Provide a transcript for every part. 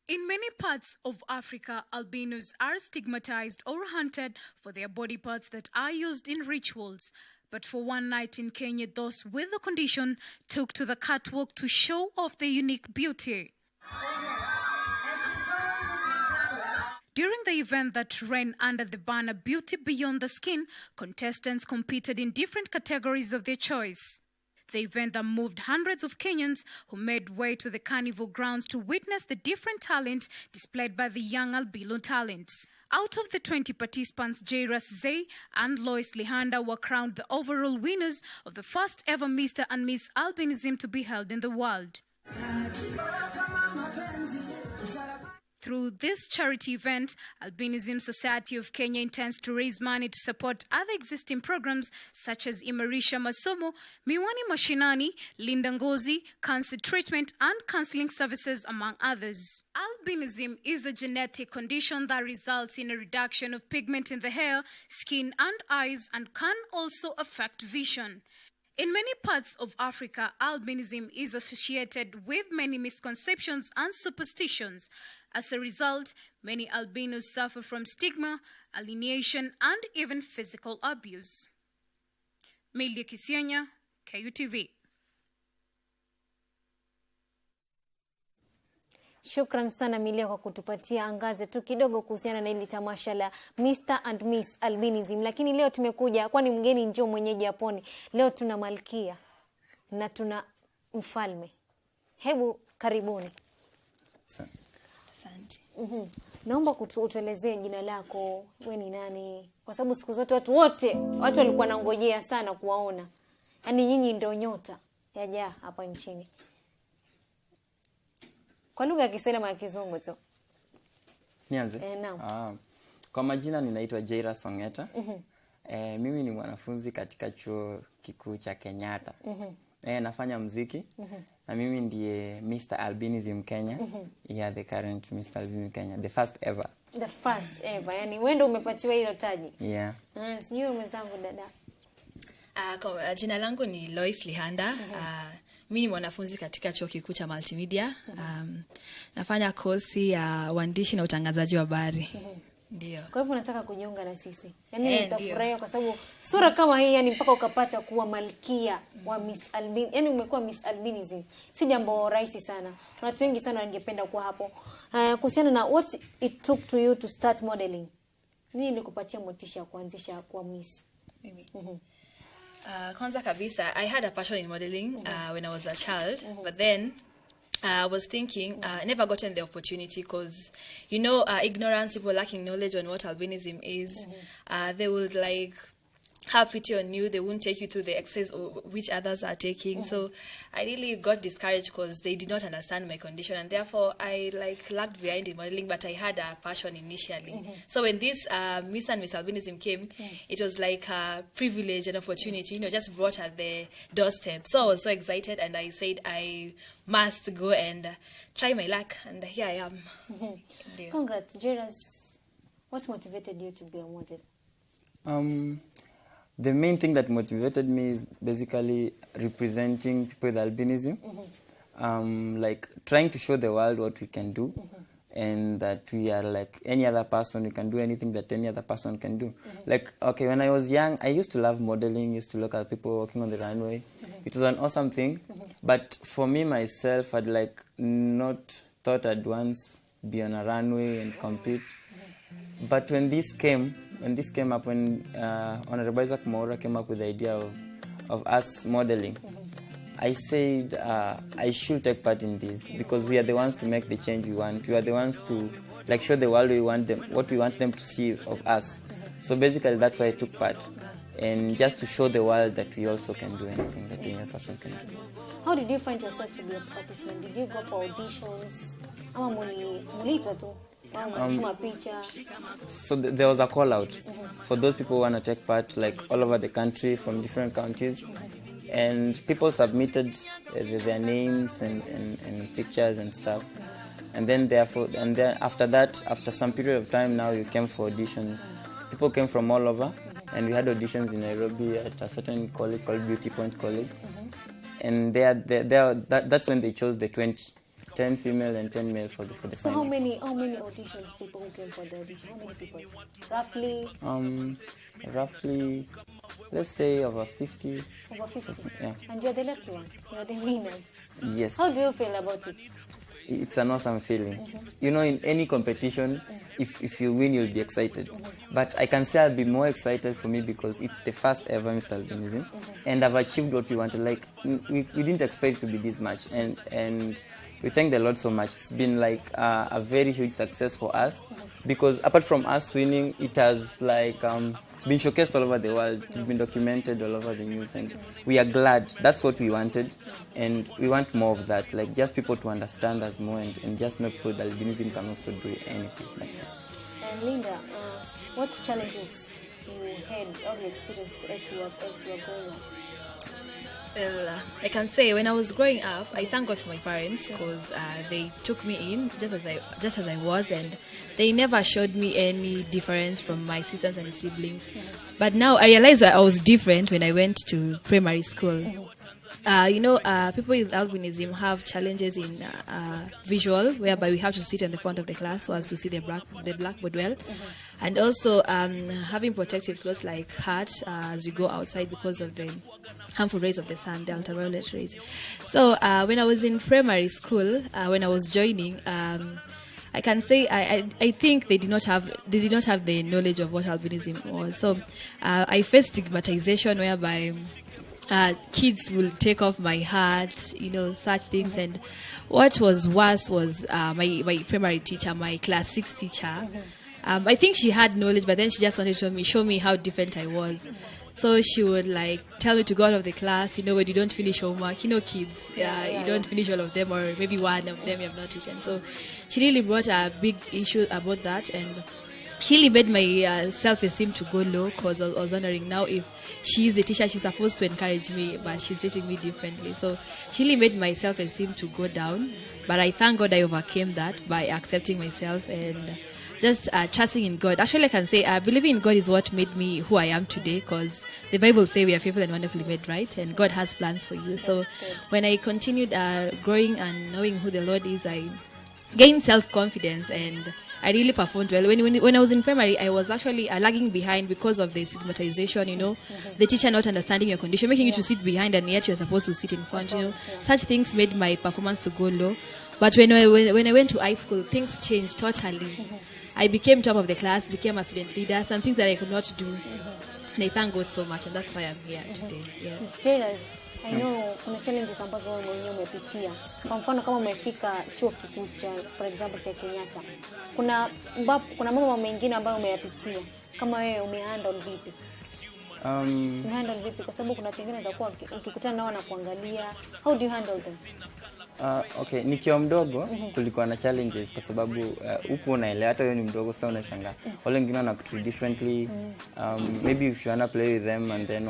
In many parts of Africa, albinos are stigmatized or hunted for their body parts that are used in rituals. But for one night in Kenya, those with the condition took to the catwalk to show off their unique beauty. During the event that ran under the banner Beauty Beyond the Skin, contestants competed in different categories of their choice. The event that moved hundreds of Kenyans who made way to the carnival grounds to witness the different talent displayed by the young albino talents. Out of the 20 participants, Jairus Zay and Lois Lihanda were crowned the overall winners of the first ever Mr. and Miss Albinism to be held in the world. Through this charity event, Albinism Society of Kenya intends to raise money to support other existing programs such as Imarisha Masomo, Miwani Mashinani, Linda Ngozi, cancer treatment and counseling services, among others. Albinism is a genetic condition that results in a reduction of pigment in the hair, skin and eyes, and can also affect vision. In many parts of Africa, albinism is associated with many misconceptions and superstitions. As a result, many albinos suffer from stigma, alienation, and even physical abuse. Melia Kisianya, KUTV. Shukran sana Milia kwa kutupatia angaze tu kidogo kuhusiana na hili tamasha la Mr. and Miss Albinism. Lakini leo tumekuja, kwani mgeni njoo mwenyeji haponi. Leo tuna malkia na tuna mfalme. Hebu karibuni. Asante. Naomba utuelezee jina lako, wewe ni nani? Kwa sababu siku zote watu walikuwa wanangojea sana kuwaona. Yaani nyinyi ndio nyota ya hapa nchini. Kwa lugha ya Kiswahili ama ya Kizungu tu? Nianze? Naam. Kwa majina ninaitwa Jairus Ongeta. Mimi ni mwanafunzi katika chuo kikuu cha Kenyatta. Nafanya muziki. Na mimi ndiye Mr. Albinism Kenya. Yeah, the current Mr. Albinism Kenya, the first ever. The first ever. Yaani wewe ndio umepatiwa hilo taji. Yeah. Sijui mwenzangu dada. Jina langu ni Lois Lihanda. Mimi ni mwanafunzi katika chuo kikuu cha multimedia. Nafanya kosi ya uandishi na utangazaji wa habari. Ndio. Kwa hivyo unataka kujiunga na sisi. Yaani nitafurahia kwa sababu sura kama hii, yani mpaka ukapata kuwa malkia wa Miss Albin. Yaani umekuwa Miss Albinism. Si jambo rahisi sana. Watu wengi sana wangependa kuwa hapo. Kuhusiana na what it took to you to start modeling. Nini ilikupatia motisha kuanzisha kuwa Miss? Mimi. Kwanza kabisa, I had a passion in modeling when I was a child, but then I was thinking, I never gotten the opportunity because, you know, ignorance, people lacking knowledge on what albinism is, they would like have pity on you. They won't take you through the exercise which others are taking. So I really got discouraged because they did not understand my condition, and therefore I lagged behind in modeling, but I had a passion initially. So when this Miss and Miss Albinism came, it was like a privilege and opportunity, you know, just brought at the doorstep. So I was so excited, and I said I must go and try my luck, and here I am. Congrats, Jairus. What motivated you to be a model? The main thing that motivated me is basically representing people with albinism, like trying to show the world what we can do, and that we are like any other person. We can do anything that any other person can do. Like, okay, when I was young, I used to love modeling, used to look at people walking on the runway. It was an awesome thing, but for me, myself, I'd like not thought I'd once be on a runway and compete. But when this came up, when Honorable Isaac Maura came up with the idea of us modeling, I said I should take part in this because we are the ones to make the change we want. We are the ones to like show the world what we want them to see of us. So basically that's why I took part, and just to show the world that we also can do anything that any other person can do. How did you find yourself to be a participant? Did you go for auditions? Ama mulitwa tu? So there was a call out for those people who want to take part, like all over the country from different counties, and people submitted their names and pictures and stuff, and then after that, after some period of time, now you came for auditions. People came from all over, and we had auditions in Nairobi at a certain college called Beauty Point College, and that's when they chose the 20 10 female and 10 male for the So finals. how many auditions people who came for the audition? How many people? Roughly Roughly, let's say over 50. over 50. Yeah. And you're the lucky one. You're the winners. Yes. How do you feel about it? It's an awesome feeling. You know, in any competition, if you win, you'll be excited. But I can say I'll be more excited for me because it's the first ever Mr. Albinism, and I've achieved what we wanted. Like, we didn't expect it to be this much, and we thank the Lord so much. It's been like a very huge success for us because apart from us winning, it has like been showcased all over the world. It's been documented all over the news, and we are glad. That's what we wanted, and we want more of that. Like, just people to understand us more, and just know people that albinism can also do anything like this. And Linda, what challenges you had or you experienced as you were growing up? Well, I can say when I was growing up, I thank God for my parents because they took me in just as I was, and they never showed me any difference from my sisters and siblings. But now I realize that I was different when I went to primary school. People with albinism have challenges in visual, whereby we have to sit in the front of the class so as to see the blackboard well. And also having protective clothes like hats as we go outside because of the harmful rays of the sun, the ultraviolet rays. So when I was in primary school, when I was joining, I can say I think they did not have the knowledge of what albinism was. So I faced stigmatization whereby kids will take off my hat, such things. And what was worse was my primary teacher, my class 6 teacher. I think she had knowledge, but then she just wanted to show me how different I was. So she would like tell me to go out of the class, when you don't finish homework, kids, you don't finish all of them, or maybe one of them you have not written. So she really brought a big issue about that, and she really made my self-esteem to go low, because I was wondering now if she's the teacher, she's supposed to encourage me, but she's treating me differently. So she really made my self-esteem to go down, but I thank God I overcame that by accepting myself and just trusting in God. Actually, I can say believing in God is what made me who I am today, because the Bible says we are fearfully and wonderfully made, right? And God has plans for you. So when I continued growing and knowing who the Lord is, I gained self-confidence and I really performed well. When I was in primary, I was actually lagging behind because of the stigmatization, the teacher not understanding your condition, making you to sit behind and yet you're supposed to sit in front, Such things made my performance to go low. But when I went to high school, things changed totally. I became top of the class, became a student leader, some things that I could not do. And I thank God so much, and that's why I'm here today. Yeah. Jairus, I know kuna challenges ambazo wewe mwenyewe umepitia. Kwa mfano kama umefika chuo kikuu cha, for example, cha Kenyatta. Kuna mambo mengine ambayo umeyapitia. Kama wewe umehandle vipi? Umehandle vipi? Kwa sababu kuna wengine watakuwa ukikutana nao na kuangalia. How do you handle them? Okay, nikiwa mdogo kulikuwa na challenges kwa sababu huko unaelewa, hata wewe ni mdogo sasa unashangaa. Wale wengine wanakutreat differently. Maybe if you wanna play with them and then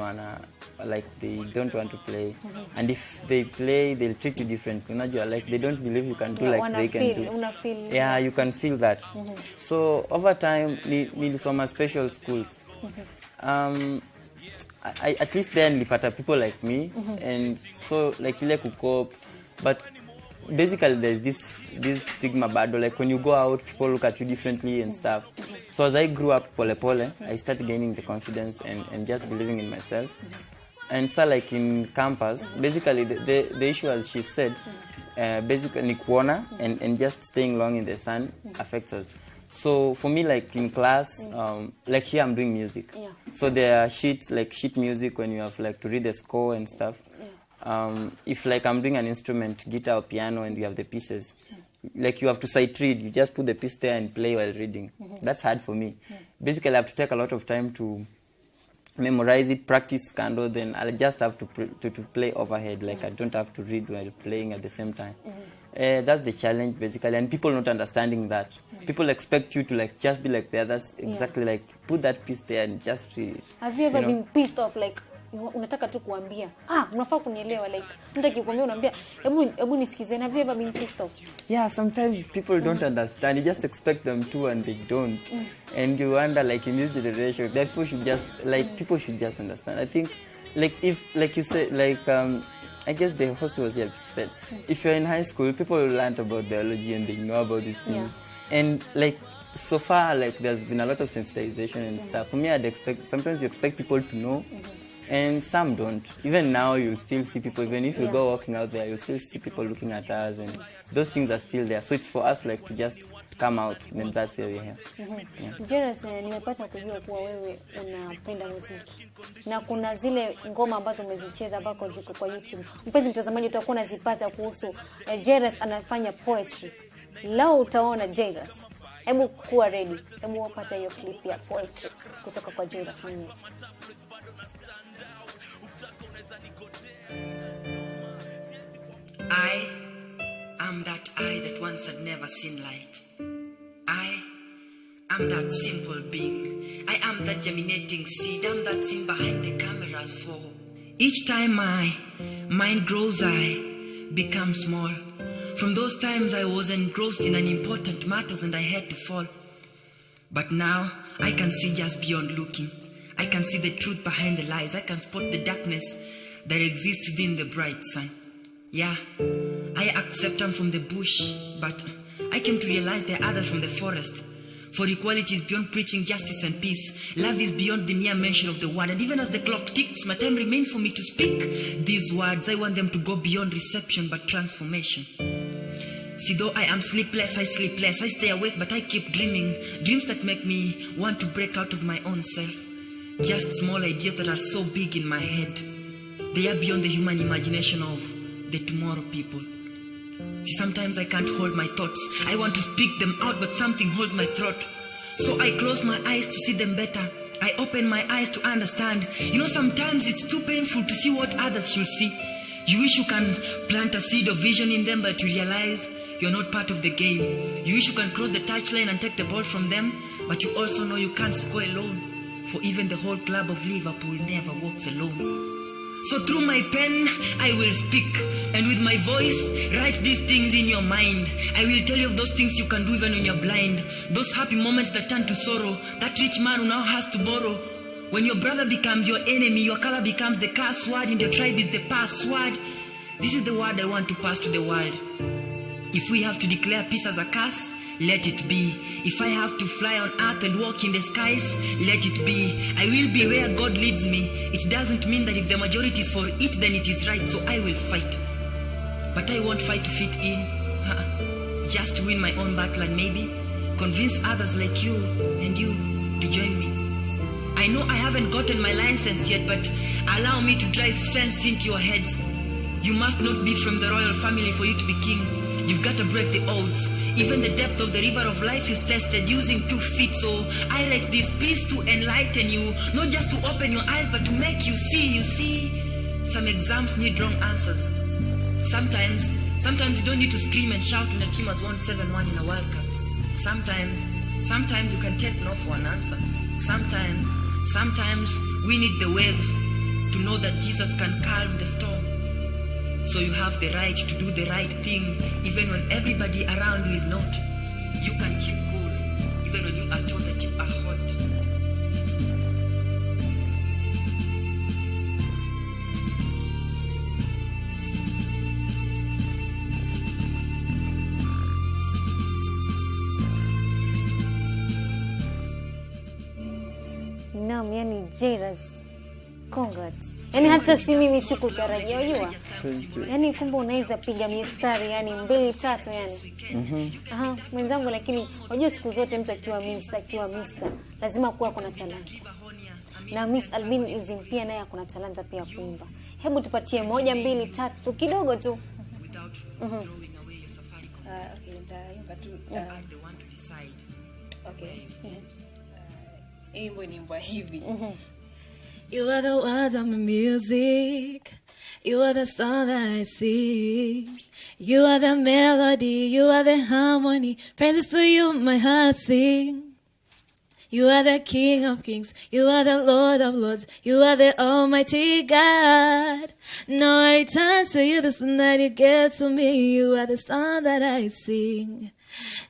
like they don't want to play. And if they play, they'll treat you differently. Unajua, like they don't believe you can do like they can do. Yeah, you can feel that. So over time, nilisoma special schools. I at least then nilipata people like me, and so like ile kucope. But basically there's this stigma bado, like when you go out people look at you differently and stuff. So as I grew up pole pole, I started gaining the confidence and just believing in myself. And so like in campus, basically the issue, as she said, basically ni kuona and just staying long in the sun affects us. So for me, like in class, like here I'm doing music. So there are sheet music when you have like to read the score and stuff. If like I'm doing an instrument, guitar or piano, and you have the pieces, like you have to sight read, you just put the piece there and play while reading. That's hard for me. Basically, I have to take a lot of time to memorize it, practice scandal, then I'll just have to play overhead, like I don't have to read while playing at the same time. That's the challenge basically, and people not understanding that. People expect you to like just be like the others, exactly like put that piece there and just read. Have you ever been pissed off, like unataka tu kuambia unafaa kunielewa, like sitaki kuambia, unaambia hebu nisikizeni? Have you ever been pissed off? Yeah, sometimes people don't understand. You just expect them to and they don't. And you wonder, like in this generation, that people should just understand. I think like if like you say, like I guess the host was here said, if you're in high school, people learn about biology and they know about these things. And like, so far, like, there's been a lot of sensitization and stuff. For me, sometimes you expect people to know, and some don't. Even now, you'll still see people, even if you go walking out there, you'll still see people looking at us, and those things are still there. So it's for us, like, to just come out, and that's where we're here. Jairus, nimepata kujua kuwa wewe unapenda muziki. Na kuna zile ngoma ambazo umezicheza bako ziko kwa YouTube. Mpenzi mtazamaji, utakuwa unazipata kuhusu Jairus anafanya poetry. Leo utaona Jairus. Hebu kuwa ready. Hebu wapata hiyo clip ya poetry kutoka kwa Jairus mwenyewe. I am that I that once had never seen light. I am that simple being. I am that germinating seed. I'm that scene behind the cameras for. Each time my mind grows, I become small. From those times I was engrossed in unimportant matters and I had to fall. But now I can see just beyond looking. I can see the truth behind the lies. I can spot the darkness that exists within the bright sun. Yeah, I accept I'm from the bush, but I came to realize there are others from the forest. For equality is beyond preaching justice and peace. Love is beyond the mere mention of the word. And even as the clock ticks, my time remains for me to speak these words. I want them to go beyond reception, but transformation. See, though I am sleepless, I sleep less. I stay awake, but I keep dreaming. Dreams that make me want to break out of my own self. Just small ideas that are so big in my head. They are beyond the human imagination of the tomorrow people. See, sometimes I can't hold my thoughts. I want to speak them out, but something holds my throat. So I close my eyes to see them better. I open my eyes to understand. You know, sometimes it's too painful to see what others should see. You wish you can plant a seed of vision in them, but you realize you're not part of the game. You wish you can cross the touchline and take the ball from them, but you also know you can't score alone. For even the whole club of Liverpool never walks alone. So through my pen, I will speak, and with my voice, write these things in your mind. I will tell you of those things you can do even when you're blind. Those happy moments that turn to sorrow. That rich man who now has to borrow. When your brother becomes your enemy, your color becomes the curse word, and your tribe is the password. This is the word I want to pass to the world. If we have to declare peace as a curse, let it be. If I have to fly on earth and walk in the skies, let it be. I will be where God leads me. It doesn't mean that if the majority is for it, then it is right, so I will fight. But I won't fight to fit in. Just to win my own battle and maybe convince others like you and you to join me. I know I haven't gotten my license yet, but allow me to drive sense into your heads. You must not be from the royal family for you to be king. You've got to break the odds. Even the depth of the river of life is tested using 2 feet. So I write this piece to enlighten you, not just to open your eyes, but to make you see. You see, some exams need wrong answers. Sometimes you don't need to scream and shout when a team has won 7-1 in a World Cup. Sometimes you can take no for an answer. Sometimes we need the waves to know that Jesus can calm the storm. So you have the right to do the right thing even when everybody around you is not. You can keep cool even when you are told that you are hot. Naam, yani Jairus, congrats. Yani hata si mimi sikutarajia, unajua? Yani kumbe unaweza piga mistari yani 2-3 yani. Mwenzangu, lakini unajua siku zote mtu akiwa mister lazima kuwa kuna talanta. Na Miss Albinism pia naye kuna talanta pia kuimba. Hebu tupatie 1, 2, 3 tu kidogo tu. You are the words of my music. You are the song that I sing. You are the melody. You are the harmony. Praises to you, my heart sing. You are the King of Kings. You are the Lord of Lords. You are the Almighty God. Now I return to you the song that you gave to me. You are the song that I sing.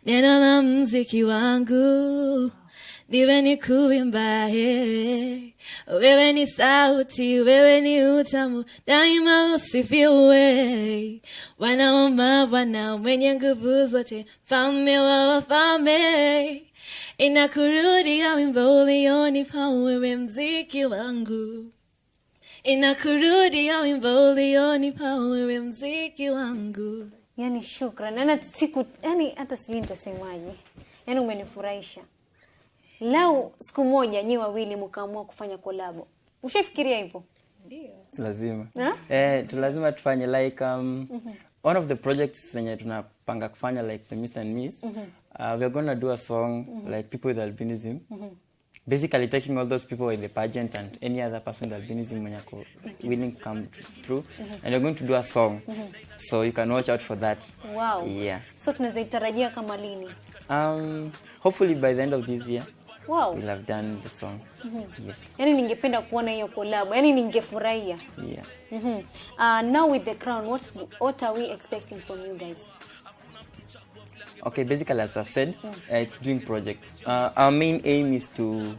Neno la mziki wangu niwe ni kuimba, wewe ni sauti, wewe ni utamu, daima usifiwe. Wanaomba Bwana mwenye nguvu zote, mfalme wa wafalme. Inakurudia wimbo ulionipa wewe mziki wangu. Inakurudia wimbo ulionipa wewe mziki wangu. Yani shukrani. Yani hata sijui nitasemaje. Yani umenifurahisha. Leo siku moja nyi wawili mkaamua kufanya collab. Ushafikiria hivyo? Ndio. Lazima. Lazima tufanye like one of the projects zenye tunapanga kufanya like the Mr. and Miss. We are going to do a song like People with Albinism. Basically taking all those people with the pageant and any other person with albinism when you're willing to come through. And we're going to do a song. So you can watch out for that. Wow. Yeah. So tunaweza kama lini? Hopefully by the end of this year. Wow. We'll have done the song. Yes. Yani ningependa kuona hiyo collab. Yani ningefurahia. Yeah. Now with the crown, what are we expecting from you guys? Okay, basically as I've said, it's doing projects. Our main aim is to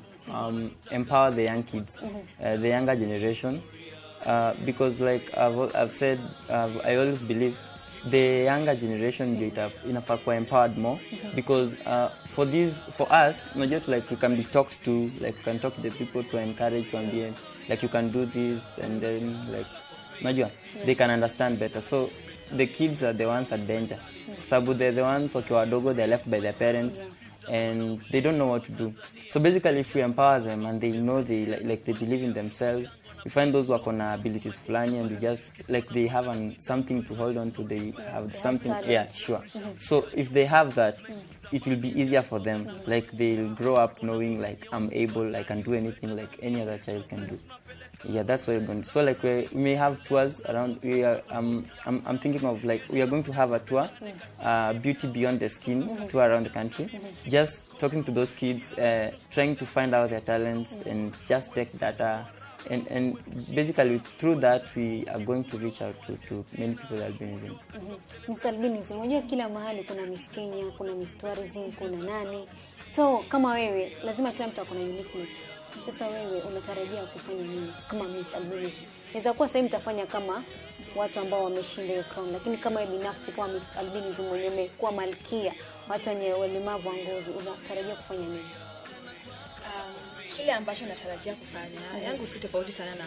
empower the young kids, the younger generation, because like I've said, I always believe the younger generation enough empowered more, because for us, not just like we can be talked to, like we can talk to the people to encourage to ambient, like you can do this, and then like they can understand better. So the kids are the ones at danger. Sabu they're the ones wakiwa wadogo, they're left by their parents, and they don't know what to do. So basically if we empower them and they know they believe in themselves, we find those who are on abilities flani, and we just like they have something to hold on to, they have something, yeah, sure. So if they have that, it will be easier for them. Like they'll grow up knowing like I'm able, I can do anything like any other child can do. Yeah, that's what we're going to. So like we may have tours around. I'm thinking of like we are going to have a tour, Beauty Beyond the Skin tour around the country. Just talking to those kids, trying to find out their talents and just take data. And basically through that we are going to reach out to many people with albinism. Miss Albinism, unajua kila mahali kuna Miss Kenya, kuna Miss Tourism, kuna nani. So kama wewe, lazima kila mtu akona uniqueness. Sasa wewe unatarajia kufanya nini kama Miss Albinism? Inaweza kuwa sasa mtafanya kama watu ambao wameshinda hiyo crown, lakini kama wewe binafsi kwa Miss Albinism mwenyewe kwa malkia, watu wenye ulemavu wa ngozi, unatarajia kufanya nini? Kile ambacho natarajia kufanya yangu si tofauti sana na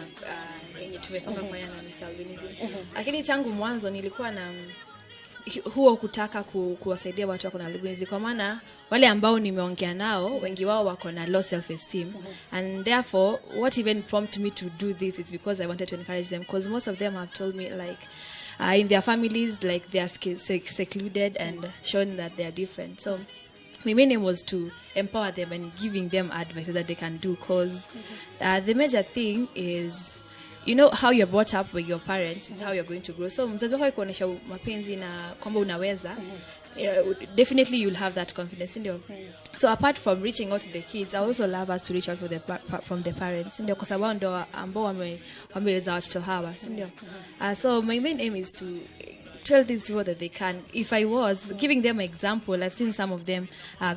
yenye tumepanga kufanya na Miss Albinism. Lakini tangu mwanzo nilikuwa na huo kutaka kuwasaidia watu wako na albinism, kwa maana wale ambao nimeongea nao wengi wao wako na low self esteem, and therefore what even prompted me to do this is because I wanted to encourage them, because most of them have told me like in their families like they are secluded and shown that they are different. So my main aim was to empower them and giving them advice that they can do, because the major thing is, you know, how you're brought up with your parents is how you're going to grow. So mzazi wako kuonesha mapenzi na kwamba unaweza, definitely you'll have that confidence, ndio. So apart from reaching out to the kids, I also love us to reach out from the parents, ndio, kwa sababu ndio ambao wameweza watoto hawa, ndio. So my main aim is to tell these people that they can. If I was giving them an example, I've seen some of them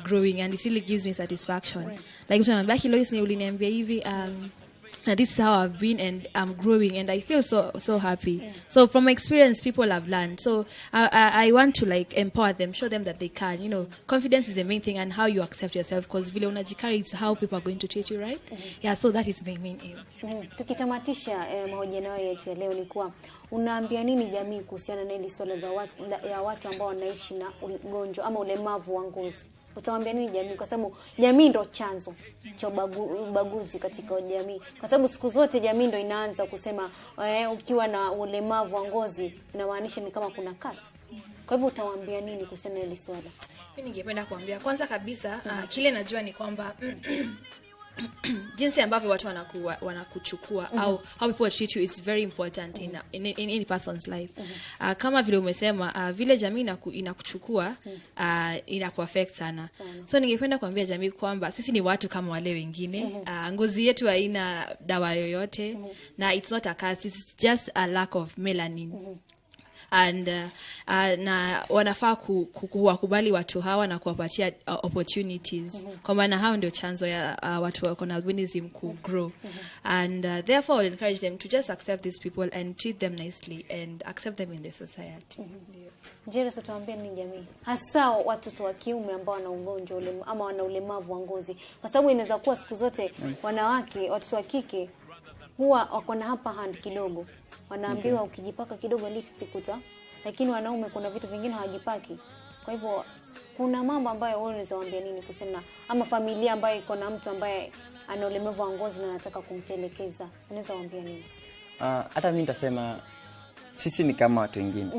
growing, and it really gives me satisfaction. Like mtanambia Lois ni uliniambia hivi, this is how I've been and I'm growing and I feel so happy. So from experience, people have learned. So I want to like empower them, show them that they can. You know, confidence is the main thing, and how you accept yourself, because vile unajikari, it's how people are going to treat you, right? Yeah, so that is my main aim. Tukitamatisha mahojiano yetu ya leo, ni kuwa unaambia nini jamii kuhusiana na hili swala ya watu ambao wanaishi na ugonjwa ama ulemavu wa ngozi? Utawaambia nini jamii, kwa sababu jamii ndo chanzo cha ubaguzi katika jamii, kwa sababu siku zote jamii ndo inaanza kusema ukiwa na ulemavu wa ngozi inamaanisha ni kama kuna kasi. Kwa hivyo utawaambia nini kuhusiana na hili swala? Mimi ningependa kuambia kwanza kabisa kile najua ni kwamba jinsi ambavyo watu wanakuchukua au how people treat you is very important in any person's life. Kama vile umesema vile jamii inakuchukua inakuaffect sana. So ningependa kuambia jamii kwamba sisi ni watu kama wale wengine. Ngozi yetu haina dawa yoyote, na it's not a curse, it's just a lack of melanin. and na wanafaa kuwakubali watu hawa na kuwapatia opportunities, kwa maana hao ndio chanzo ya watu wako na albinism ku grow, and therefore I'll encourage them to just accept these people and treat them nicely and accept them in the society. Jera, sasa tuambie ni jamii, hasa watoto wa kiume ambao wana ugonjwa ama wana ulemavu wa ngozi, kwa sababu inaweza kuwa siku zote wanawake, watoto wa kike huwa wako na hapa hand kidogo, wanaambiwa ukijipaka kidogo lipstick lakini wanaume kuna vitu vingine hawajipaki. Kwa hivyo kuna mambo ambayo wewe unaweza waambia nini kusema, ama familia ambayo iko na mtu ambaye ana ulemavu wa ngozi na anataka kumtelekeza, unaweza waambia nini? Hata mimi nitasema sisi ni kama watu wengine.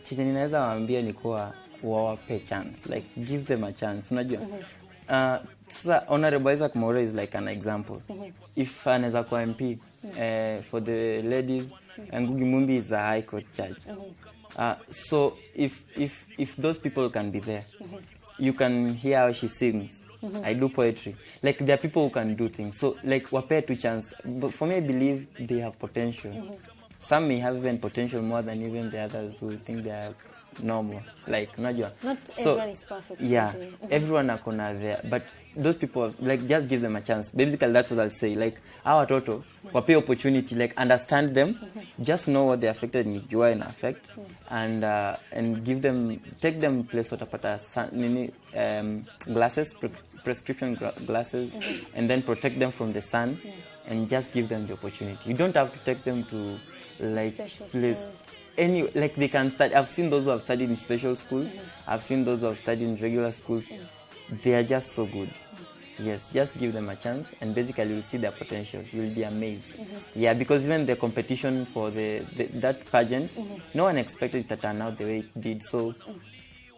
Chenye ninaweza waambia ni kuwa wawape chance, like give them a chance, unajua. Sasa Honorable Isaac Maure is like an example. If anaweza kuwa MP, for the ladies, Ngugi Mumbi is a high court judge. So if those people can be there, you can hear how she sings. I do poetry. Like there are people who can do things. So like wape to chance. But for me, I believe they have potential. Some may have even potential more than even the others who think they are normal. Like najua. Not everyone is perfect. Yeah, everyone akona there, but those people, like, just give them a chance. Basically, that's what I'll say. Like our toto, wape opportunity, like understand them, just know what they affected in joy and affect, and give them, take them place watapata glasses, prescription glasses, and then protect them from the sun, and just give them the opportunity. You don't have to take them to like place. Like they can study. I've seen those who have studied in special schools. I've seen those who have studied in regular schools. They are just so good. Yes, just give them a chance, and basically you'll see their potential. You'll be amazed. Yeah, because even the competition for that pageant, no one expected it to turn out the way it did. So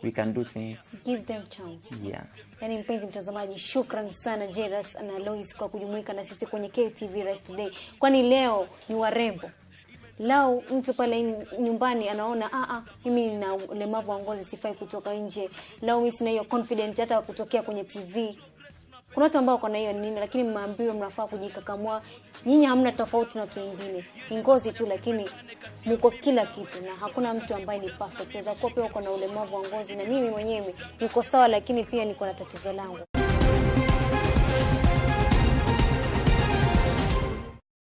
we can do things. Give them chance. Yeah. Yani mpenzi mtazamaji, shukrani sana Jeras na Lois kwa kujumuika na sisi kwenye KUTV Rise Today. Kwani leo ni warembo. Lao mtu pale nyumbani anaona mimi nina ulemavu wa ngozi, sifai kutoka nje. Lao mimi sina hiyo confidence hata kutokea kwenye TV. Kuna watu ambao kuna hiyo nini, lakini mmeambiwa mnafaa kujikakamua. Nyinyi hamna tofauti na watu wengine. Ni ngozi tu, lakini mko kila kitu na hakuna mtu ambaye ni perfect. Unaweza kuwa pia uko na ulemavu wa ngozi, na mimi mwenyewe niko sawa, lakini pia niko na tatizo langu.